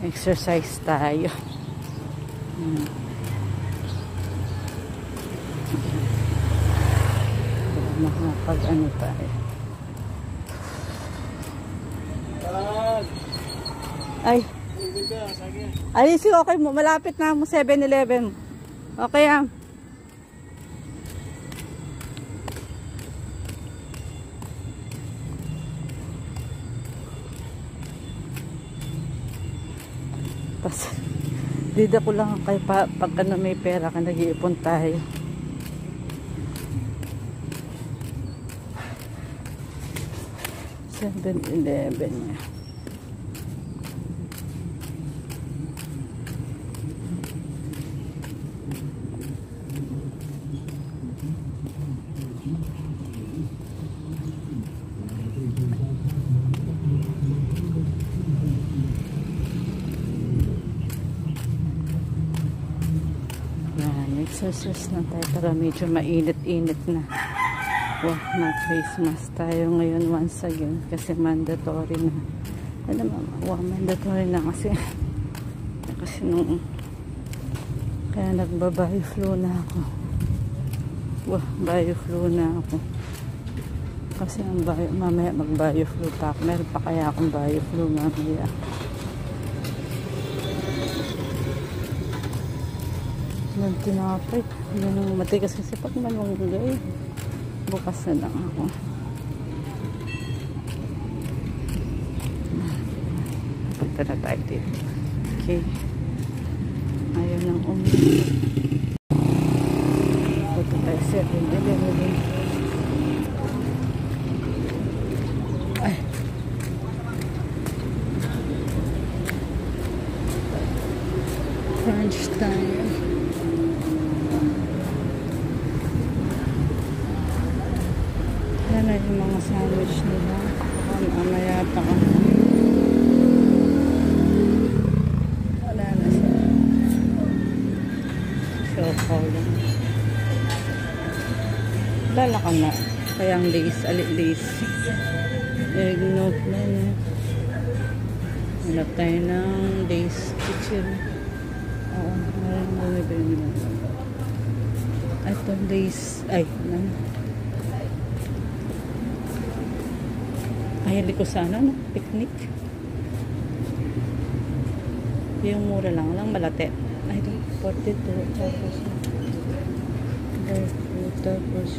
Exercise tayo. Makapag ano tayo. Ay. Ay, sige, okay mo. Malapit na mo 7-Eleven. Okay ah. Tapos, dito ko lang kay pagka na may pera ka nag-iipon tayo. $7-11 niya. Exercise na tayo para medyo mainit-init na. Wow, mag-face mask tayo ngayon once again kasi mandatory na. Alam mo, wow, mandatory na kasi nung kaya nagba-bio-flu na ako. Wow, bio-flu na ako. Kasi ang mamaya mag-bio-flu pa ako. Meron pa kaya akong bio-flu mamaya. Ng tinapay. Yan ang matigas kasi pag malunggay. Bukas na lang ako. Punta na tayo dito. Okay. Ayaw nang umiyak. Punta tayo 7-Eleven. Ay. Crunch time. Yan na yung mga sandwich nila. Mamaya pa ka. Wala na siya. Choco lang. Dala ka na. Kayang lace. Lace. Eggnog na na. Hanap tayo ng lace kitchen. Oo. Maraming bumibili nila. Ito lace. Ay. Ayali ko sana, no? Picnic. Yung mura lang malate. Ay, 42. Tapos